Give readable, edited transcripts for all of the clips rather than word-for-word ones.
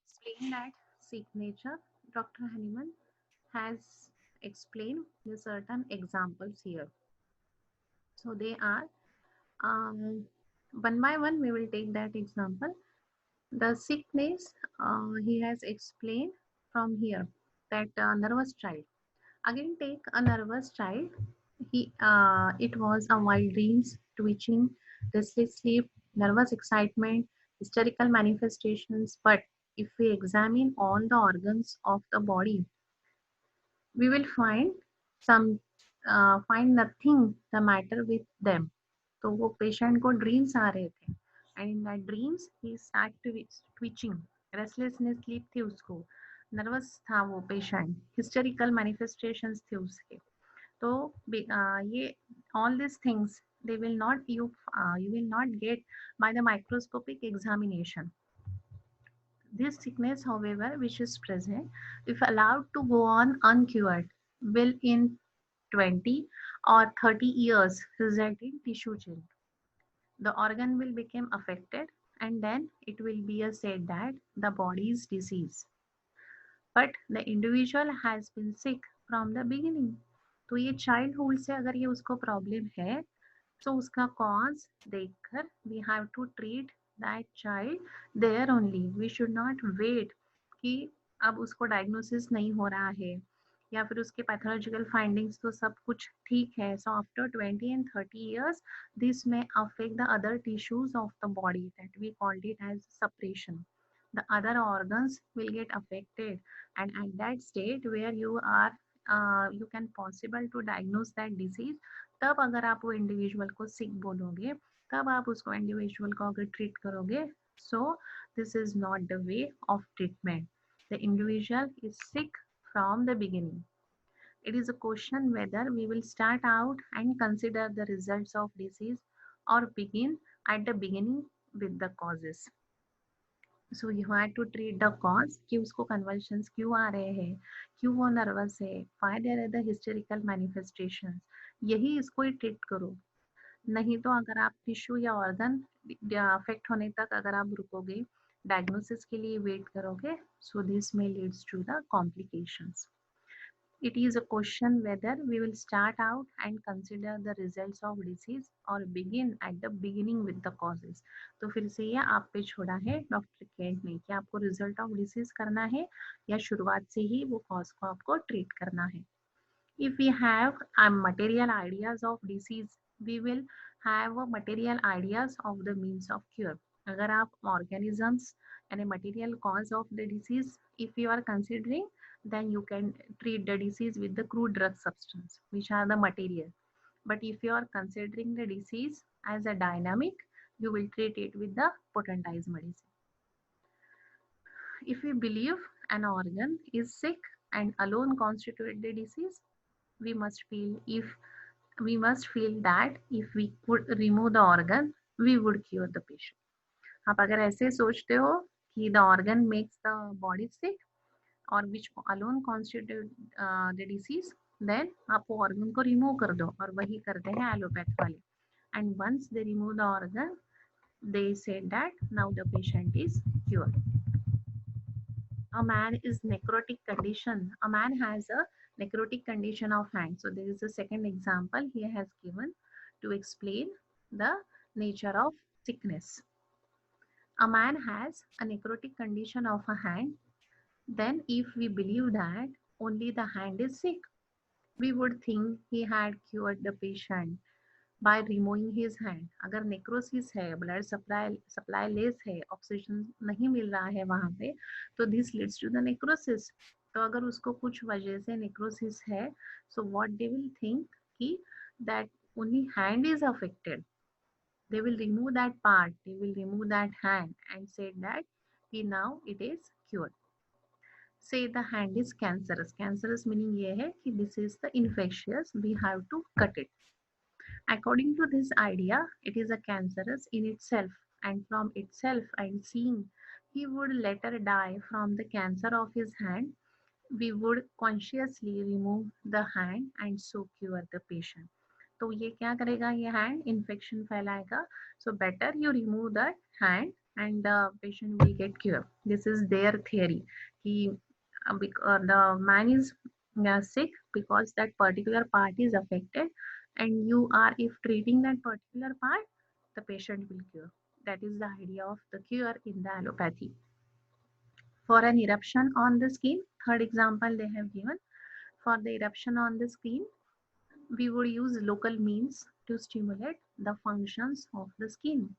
Explain that signature. Dr. Haniman has explained the certain examples here. So they are one by one. We will take that example. The sickness he has explained from here that nervous child. Again, take a nervous child. It was a wild dreams, twitching, restless sleep, nervous excitement, hysterical manifestations. But if we examine all the organs of the body, we will find nothing the matter with them. तो वो patient को dreams आ रहे थे and in that dreams he start twitching, restlessness sleep थी उसको, nervous था वो patient, hysterical manifestations थे उसके. तो ये all these things they will not you will not get by the microscopic examination. This sickness, however, which is present, if allowed to go on uncured, will in 20 or 30 years result in tissue change. The organ will become affected and then it will be said that the body is diseased. But the individual has been sick from the beginning. तो ये childhood से अगर ये उसको problem है तो उसका cause देखकर we have to treat that child there only. We should not wait कि अब उसको डायग्नोसिस नहीं हो रहा है या फिर उसके पैथोलॉजिकल फाइंडिंग्स तो सब कुछ ठीक है. So after 20 and 30 years this may affect the other tissues of the body that we called it as suppression. The other organs will get affected and at that state where you can possible to diagnose that disease. तब अगर आप वो individual को सिक बोलोगे, तब आप उसको individual को अगर ट्रीट करोगे, so this is not the way of treatment. The individual is sick from the beginning. It is a question whether we will start out and consider the results of disease or begin at the beginning with the causes. So you had to treat the cause कि उसको convulsions क्यों आ रहे हैं, क्यों वो nervous है, why there are the hysterical manifestations. यही इसको ही ट्रीट करो. नहीं तो अगर आप टिश्यू या ऑर्गन अफेक्ट होने तक अगर आप रुकोगे, डायग्नोसिस के लिए वेट करोगे, so this may leads to the complications. It is a question whether we will start out and consider the results of disease or begin at the beginning with the causes. तो फिर से ये आप पे छोड़ा है doctor Kent ने कि आपको रिजल्ट ऑफ डिसीज करना है या शुरुआत से ही वो कॉज को आपको ट्रीट करना है. If we have material ideas of disease, we will have material ideas of the means of cure. अगर आप organisms and a material cause of the disease, if you are considering, then you can treat the disease with the crude drug substance, which are the material. But if you are considering the disease as a dynamic, you will treat it with the potentized medicine. If we believe an organ is sick and alone constitute the disease, we must feel that if we could remove the organ, we would cure the patient. आप अगर ऐसे सोचते हो कि the organ makes the body sick और which alone constitute the disease, then आप वो organ को remove कर दो और वही करते हैं एलोपैथ वाले. And once they remove the organ, they said that now the patient is cured. A man is necrotic condition. A man has a necrotic condition of hand. So there is a second example he has given to explain the nature of sickness. A man has a necrotic condition of a hand. Then if we believe that only the hand is sick, we would think he had cured the patient by removing his hand. अगर necrosis है, blood supply less है, oxygen नहीं मिल रहा है वहाँ पे, तो this leads to the necrosis. तो अगर उसको कुछ वजह से नेक्रोसिस है, so what they will think कि that only hand is affected. They will remove that part, they will remove that hand and say that now it is cured. Say the hand is cancerous. Cancerous meaning ये है कि this is the infectious, we have to cut it. According to this idea, it is a cancerous in itself, and from itself and seeing he would later die from the cancer of his hand, we would consciously remove the hand and so cure the patient. तो ये क्या करेगा, ये hand infection फैलाएगा. So better you remove that hand and the patient will get cure. This is their theory. He, the man is sick because that particular part is affected, and you are, if treating that particular part, the patient will cure. That is the idea of the cure in the allopathy. For an eruption on the skin, third example they have given. For the eruption on the skin, we would use local means to stimulate the functions of the skin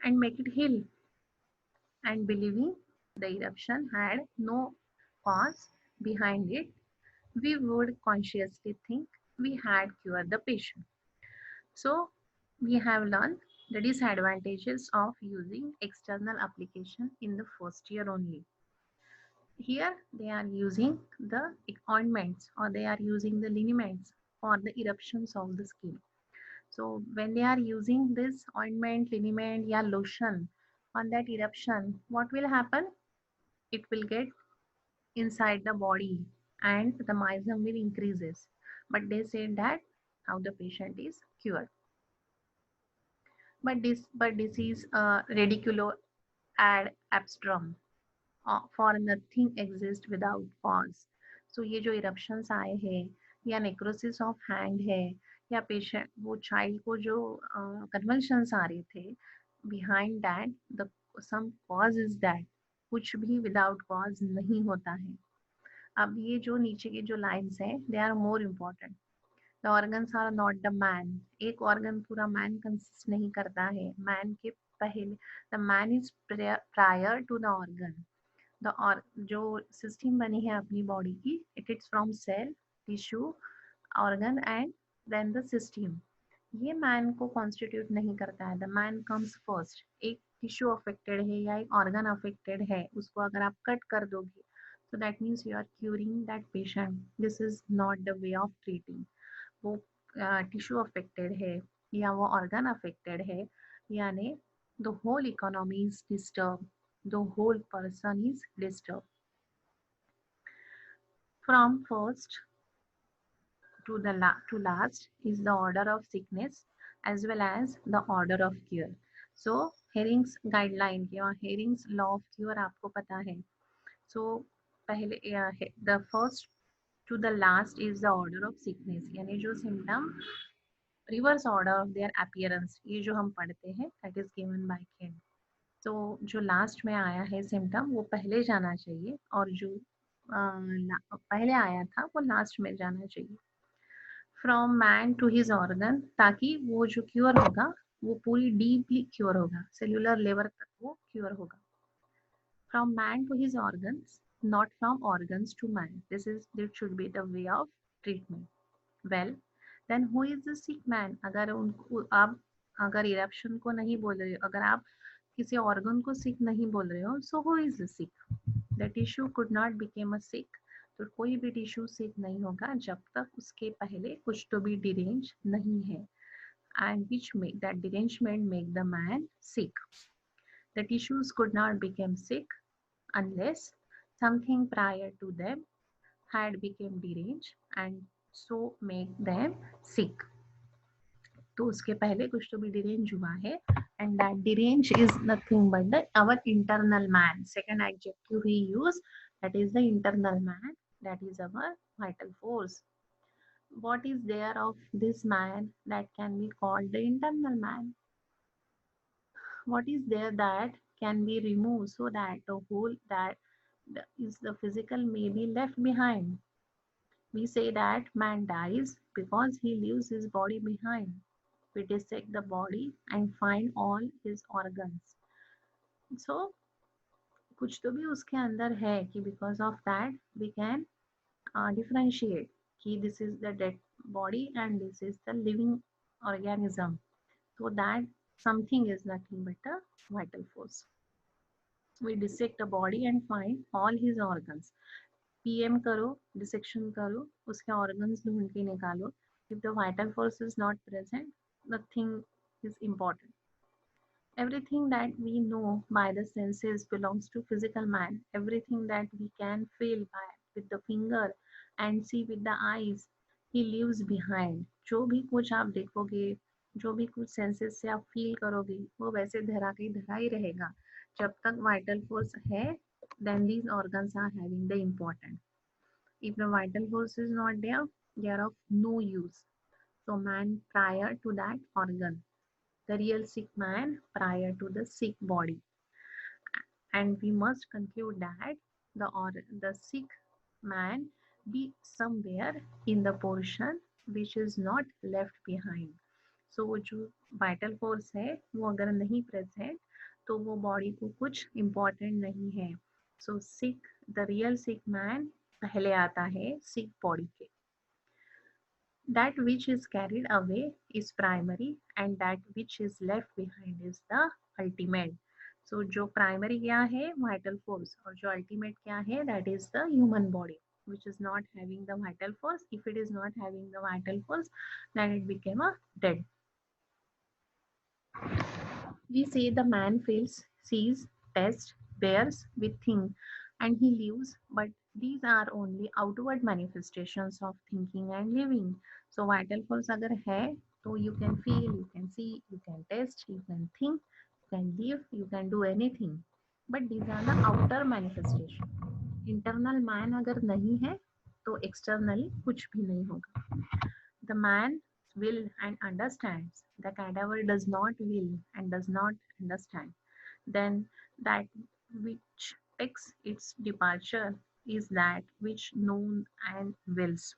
and make it heal. And believing the eruption had no cause behind it, we would consciously think we had cured the patient. So we have learned the disadvantages of using external application in the first year only. Here they are using the ointments, or they are using the liniments for the eruptions of the skin. So when they are using this ointment, liniment, yeah, lotion on that eruption, what will happen? It will get inside the body and the myosm will increases. But they said that how the patient is cured. But this is radiculo ad abstrum, for nothing exists without cause. So ये जो eruptions आए हैं, या necrosis of hand है, या patient वो child को जो convulsions आ रहे थे, behind that the some cause is that. कुछ भी without cause नहीं होता है. अब ये जो नीचे के जो lines है, they are more important. The organs are not the man. एक organ पूरा man consist नहीं करता है. Man के पहले, the man is prior to the organ. The or जो सिस्टम बनी है अपनी बॉडी की, it is from cell, tissue, organ and then the system. ये मैन को कॉन्स्टिट्यूट नहीं करता है. The man comes first. एक टिश्यू अफेक्टेड है या एक ऑर्गन अफेक्टेड है, उसको अगर आप कट कर दोगे, so that means you are curing that patient. This is not the way of treating. वो टिश्यू अफेक्टेड है या वो ऑर्गन अफेक्टेड है, यानी the whole economy is disturbed, the whole person is disturbed. From first to the to last is the order of sickness as well as the order of cure. So Hering's guideline या Hering's law of cure आपको पता है. So पहले the first to the last is the order of sickness, यानी जो symptom reverse order of their appearance, ये जो हम पढ़ते हैं, that is given by Ken. तो जो लास्ट में आया है सिम्टम वो पहले जाना चाहिए, और जो पहले आया था वो लास्ट में जाना चाहिए. From man to his organ, ताकि वो जो क्योर होगा वो पूरी डीपली क्योर होगा, सेल्यूलर लेवल तक वो क्योर होगा. From man to his organs, not from organs to man. This should be the way of treatment. Well then who is the sick man? अगर उनको आप अगर इरप्शन को नहीं बोल रहे हो, अगर आप किसी ऑर्गन को सिक नहीं बोल रहे हो, so who is sick? The tissue could not became a sick. तो कोई भी टिश्यू सिक नहीं होगा जब तक उसके पहले कुछ तो भी डिरेंज नहीं है, and which make that derangement make the man sick. The tissues could not became sick unless something prior to them had become deranged and so make them sick. तो उसके पहले कुछ तो भी डिरेंज हुआ है, and that derange is nothing but our internal man. Second adjective we use, that is the internal man, that is our vital force. What is there of this man that can be called the internal man? What is there that can be removed so that the whole that is the physical may be left behind? We say that man dies because he leaves his body behind. We dissect the body and find all his organs. So कुछ तो भी उसके अंदर है कि because of that we can differentiate कि this is the dead body and this is the living organism. So that something is nothing but a vital force. We dissect the body and find all his organs. PM करो, dissection करो, उसके organs ढूंढ के निकालो. If the vital force is not present, nothing is important. Everything that we know by the senses belongs to physical man. Everything that we can feel by with the finger and see with the eyes, he leaves behind. जो भी कुछ आप देखोगे, जो भी कुछ senses से आप फील करोगे वो वैसे धरा के धरा ही रहेगा। जब तक वाइटल फोर्स है, then these organs are having the important. If the vital force is not there, they are of no use. So man prior to that organ, the real sick man prior to the sick body. And we must conclude that the sick man be somewhere in the portion which is not left behind. So वो जो vital force है वो अगर नहीं present तो वो body को कुछ important नहीं है. So sick, the real sick man पहले आता है sick body के. That which is carried away is primary and that which is left behind is the ultimate. So जो primary क्या है vital force और जो ultimate क्या है that is the human body which is not having the vital force. If it is not having the vital force, then it became a dead. We say the man feels, sees, tastes, bears with things and he lives, but these are only outward manifestations of thinking and living. So vital force अगर है तो you can feel, you can see, you can taste, you can think, you can live, you can do anything. But these are the outer manifestation. Internal man अगर नहीं है तो externally कुछ भी नहीं होगा. The man will and understands. The cadaver does not will and does not understand. Then that which takes its departure is that which known and wills.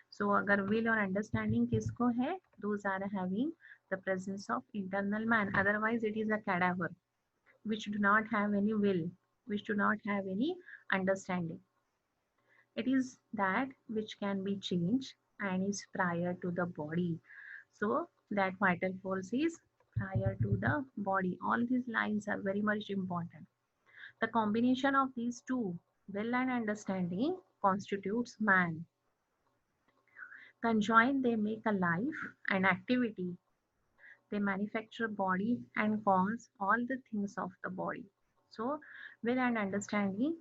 So अगर will और understanding किसको है? Those are having the presence of internal man. Otherwise it is a cadaver which do not have any will, which do not have any understanding. It is that which can be changed and is prior to the body. So that vital force is prior to the body. All these lines are very much important. The combination of these two, will and understanding, constitutes man. Conjoined, they make a life and activity. They manufacture body and cause all the things of the body. So will and understanding,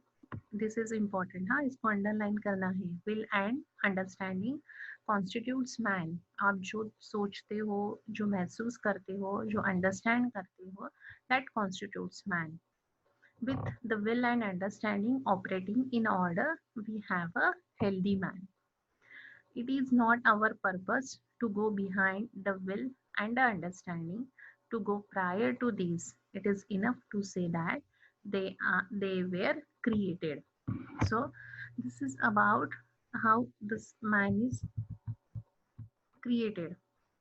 this is important. हाँ, इसको underline करना है. Will and understanding constitutes man. आप जो सोचते हो, जो महसूस करते हो, जो understand करते हो, that constitutes man. With the will and understanding operating in order, we have a healthy man. It is not our purpose to go behind the will and the understanding, to go prior to these. It is enough to say that they were created. So this is about how this man is created.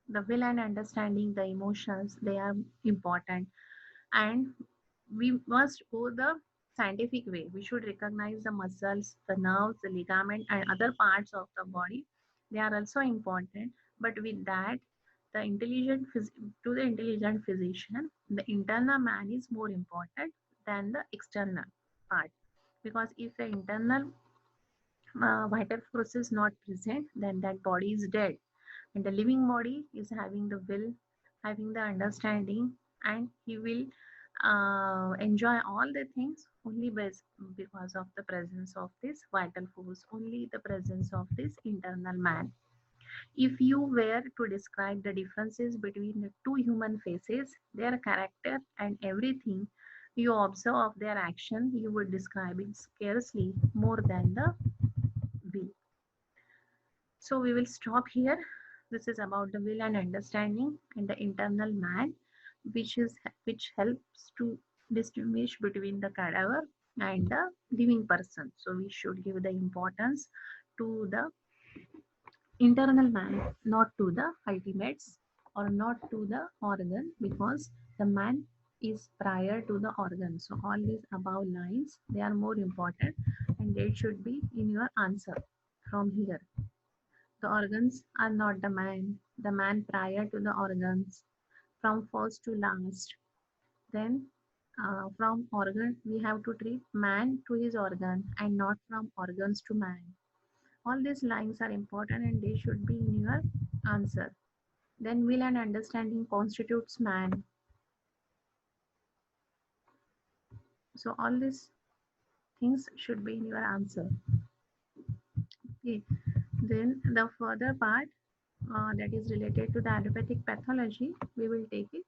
The will and understanding, the emotions, they are important, and we must go the scientific way. We should recognize the muscles, the nerves, the ligament, and other parts of the body. They are also important, but with that, to the intelligent physician, the internal man is more important than the external part, because if the internal vital force is not present, then that body is dead. And the living body is having the will, having the understanding, and he will enjoy all the things only because of the presence of this vital force, only the presence of this internal man. If you were to describe the differences between the two human faces, their character and everything you observe of their action, you would describe it scarcely more than the will. So we will stop here. This is about the will and understanding and the internal man, which helps to distinguish between the cadaver and the living person. So we should give the importance to the internal man, not to the ultimates or not to the organ, because the man is prior to the organ. So all these above lines, they are more important and they should be in your answer from here. The organs are not the man prior to the organs, from first to last. Then from organ, we have to treat man to his organ and not from organs to man. All these lines are important and they should be in your answer. Then will and understanding constitutes man. So all these things should be in your answer. Okay. Then the further part, that is related to the allopathic pathology, we will take it.